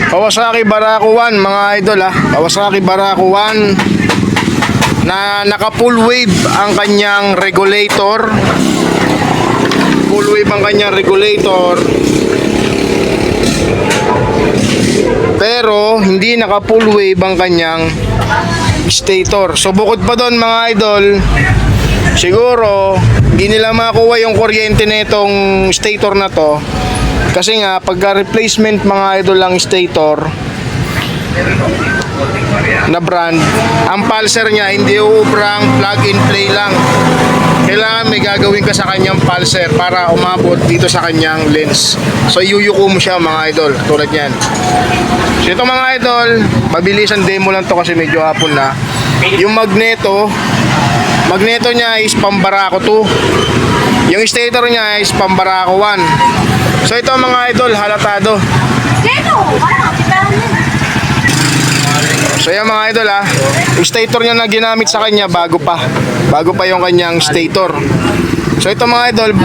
Kawasaki Barako 1 mga idol ha. Kawasaki Barako 1 na naka full wave ang kanyang regulator. Full wave ang kanyang regulator. Pero hindi naka full wave ang kanyang stator. So bukod pa doon mga idol, siguro hindi nila makuha yung kuryente nitong stator na to. Kasi nga pagka replacement mga idol ang stator na brand, ang pulser niya hindi ubrang plug and play lang. Kailangan may gagawin ka sa kanyang pulser para umabot dito sa kanyang lens. So yuyuko mo siya mga idol, tulad yan. So ito mga idol, mabilisan demo lang to kasi medyo hapon na. Yung magneto niya is pambarako 2. Yung stator niya is pambarako 1. So ito mga idol, halatado. So yan mga idol ha, yung stator niya na ginamit sa kanya bago pa yung kanyang stator. So ito mga idol,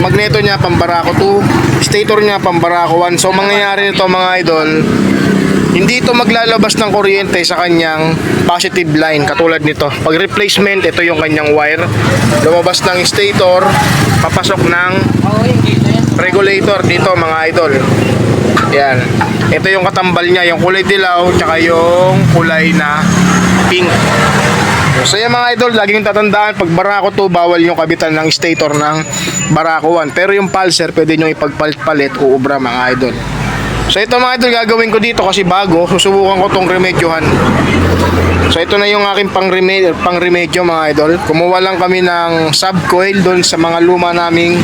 magneto niya pambarako 2, stator niya pambarako 1. So mangyayari nito mga idol, hindi ito maglalabas ng kuryente sa kanyang positive line katulad nito. Pag replacement, ito yung kanyang wire, lumabas ng stator, papasok ng regulator dito mga idol. Yan. Ito yung katambal niya, yung kulay dilaw tsaka yung kulay na pink. So yan mga idol, laging tatandaan pag Barako 2 bawal yung kabitan ng stator ng Barako 1. Pero yung pulser pwede nyo ipagpalit o ubra mga idol. So ito mga idol, gagawin ko dito kasi bago, susubukan ko tong remedyohan. So ito na yung aking pang remedyo mga idol. Kumuha lang kami ng subcoil doon sa mga luma naming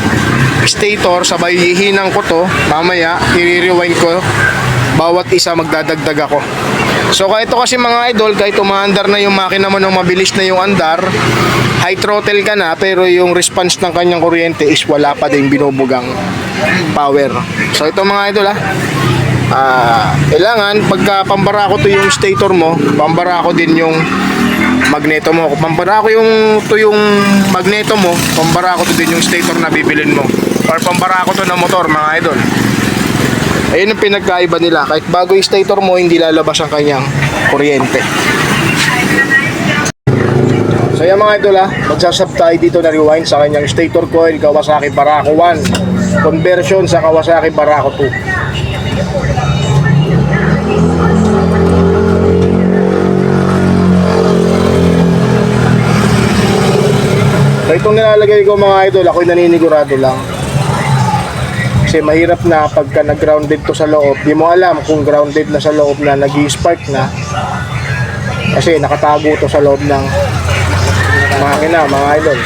stator, sabay hihinang ko to. Mamaya i-rewind ko, bawat isa magdadagdag ako. So kahit ito kasi mga idol, kahit umaandar na yung makina mo nang mabilis na yung andar, high throttle ka na, pero yung response ng kanyang kuryente is wala pa din binubugang power. So ito mga idol kailangan pagka pambarako to yung stator mo, pambarako din yung magneto mo. Kung pambarako yung magneto mo, pambarako to din yung stator na bibilin mo, or pambarako to na motor mga idol. Ayun ang pinagkaiba nila. Kahit bago yung stator mo, hindi lalabas ang kanyang kuryente. So yan mga idol magsasub tayo dito na rewind sa kanyang stator coil Kawasaki Barako 1 conversion sa Kawasaki Barako 2. So itong nilalagay ko mga idol, ako'y naninigurado lang. Kasi mahirap na pagka nag-grounded to sa loob, di mo alam kung grounded na sa loob na nag-i-spark na. Kasi nakatago to sa loob ng makina mga idol.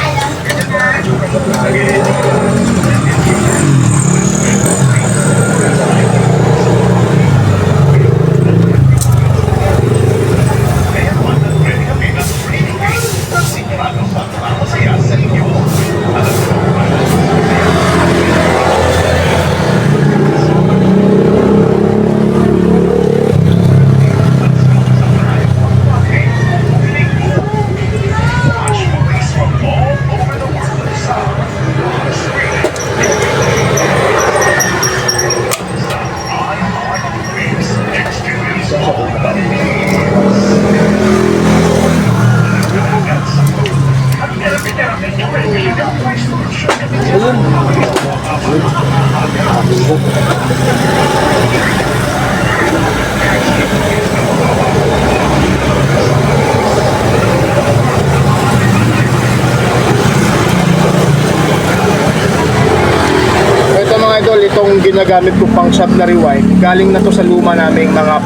Itong ginagamit ko pang sub na rewind, galing na to sa luma naming mga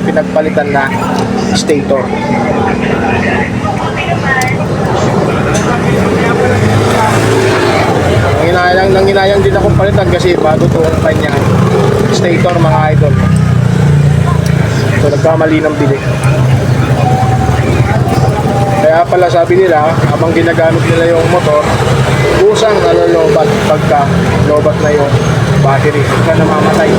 pinagpalitan na stator. Nanginayang din akong palitan kasi bago to ang kanyang stator mga idol. So nagkamali ng bili. Kaya pala sabi nila, habang ginagamit nila yung motor, kusang nalolobat pagka lobat na yung battery, ka namamatay.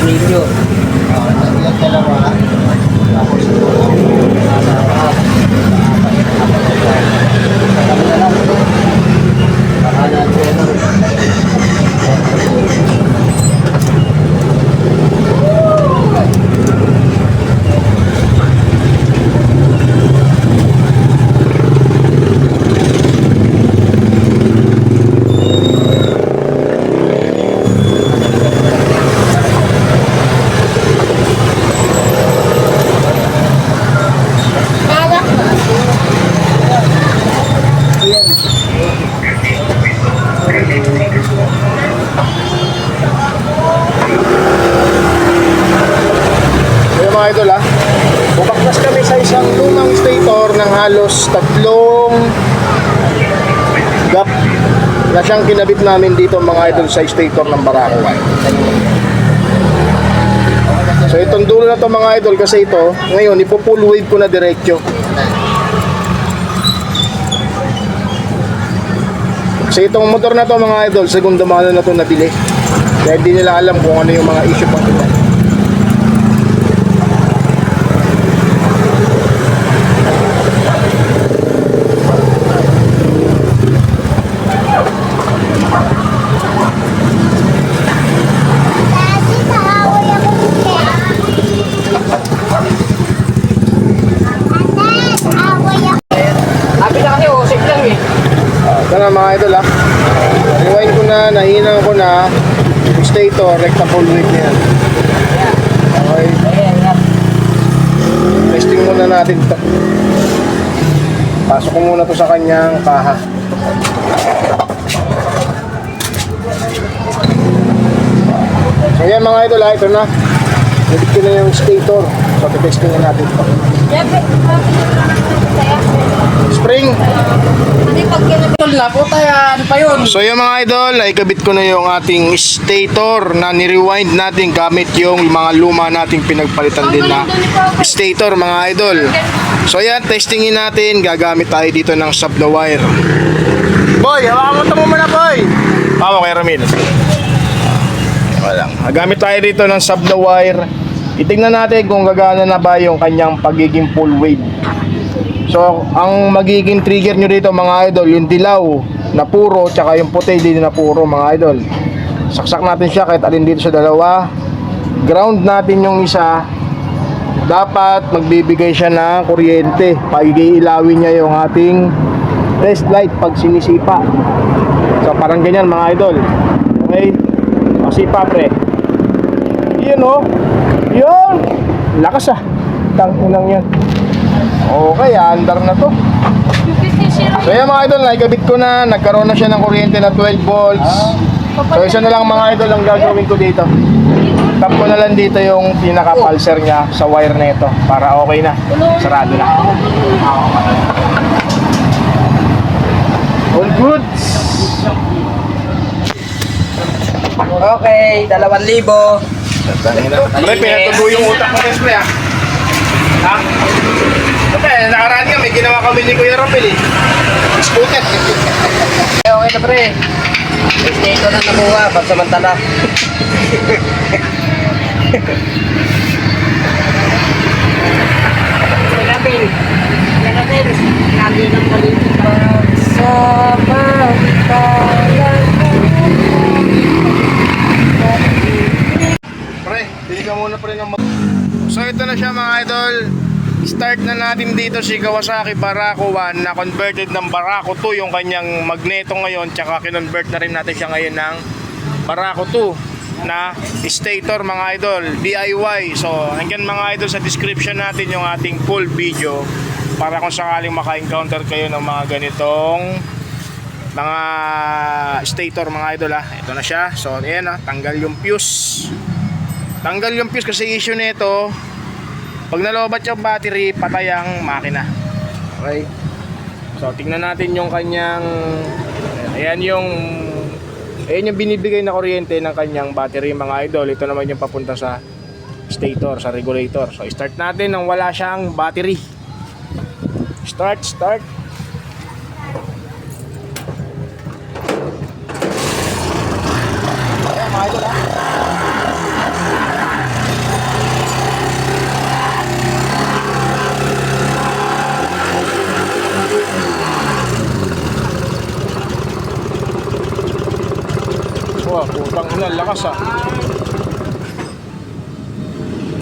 Video. Yung dalawa. Tapos So yung mga idol ha, bumagkas kami sa isang lumang stator ng halos 3 gap na siyang kinabit namin dito mga idol sa stator ng Barako 1. So itong dulo na to mga idol kasi ito, ngayon ipo-full wave ko na diretso. Kasi itong motor na to mga idol, segunda mano na to nabili. Kaya hindi nila alam kung ano yung mga issue pang ito. Sabi na kasi, usik lang eh. Ito na mga idol ha. Rewind ko na, nahinang ko na. Stator, recta full wave na yan. Okay. Testing muna natin ito. Pasok ko muna to sa kanyang kaha. So yan mga idol ha, ito na. Nabit ko na yung stator. So testing na natin ito. Spring. Na po tayo, ano pa yun? So yung mga idol, ay kabit ko na yung ating stator na ni-rewind natin gamit yung mga luma nating pinagpalitan din na stator mga idol. So yan, testingin natin, gagamit tayo dito ng sub na wire. Boy, hawakan mo ito mo muna boy. Hawa kay Ramil. Walang. Gagamit tayo dito ng sub na wire. Itingnan natin kung gagana na ba yung kanyang pagiging full wave. So, ang magiging trigger nyo dito mga idol, yung dilaw na puro, tsaka yung puti din na puro mga idol. Saksak natin siya kahit alin dito sa dalawa. Ground natin yung isa. Dapat magbibigay siya ng kuryente. Pag-iilawin niya yung ating test light pag sinisipa. So, parang ganyan mga idol. Okay? Masipa pre. Yun o. Yun. Lakas ah. Tanginang yan. Okay, andar na to. So yan mga idol, naikabit ko na. Nagkaroon na siya ng kuryente na 12 volts. So isa na lang mga idol ang gagawin ko dito. Tap ko na lang dito yung pinaka-pulser niya sa wire na ito. Para okay na. Sarado na. All good. Okay, 2,000. Pre, pinatubo yung utak mo kasi pre ah. Ha? Okay, nakaraan nga, may ginawa kami ni Kuya Rapil eh. Scooter. Okay na pre. Dito na nakuha, pagsamantala. Kapil. Kapil. Lagi ng politika. Sa pagkalan. Pre, bili ka muna pre ng So ito na siya mga idol. Start na natin dito si Kawasaki Barako 1 na converted ng Barako 2 yung kanyang magneto ngayon, tsaka kinonvert na rin natin siya ngayon ng Barako 2 na stator mga idol, DIY. So hanggang mga idol sa description natin yung ating full video para kung sakaling maka-encounter kayo ng mga ganitong mga stator mga idol ha. Ito na siya. So ayan ha, tanggal yung fuse. Tanggal yung fuse kasi issue nito, pag nalobat yung battery, patay ang makina. Okay. So tingnan natin yung kanyang, ayan yung binibigay na kuryente ng kanyang battery mga idol. Ito naman yung papunta sa stator, sa regulator. So start natin nang wala siyang battery. Start. Ayan mga idol ha. Wah, putang ina, lakas ah.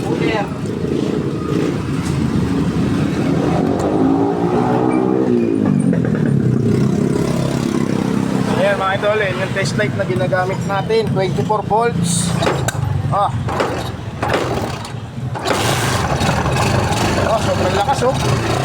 Cooler. Ayan mga idol, yun yung test light na ginagamit natin, 24 volts. Ah. Oh, sobrang lakas oh.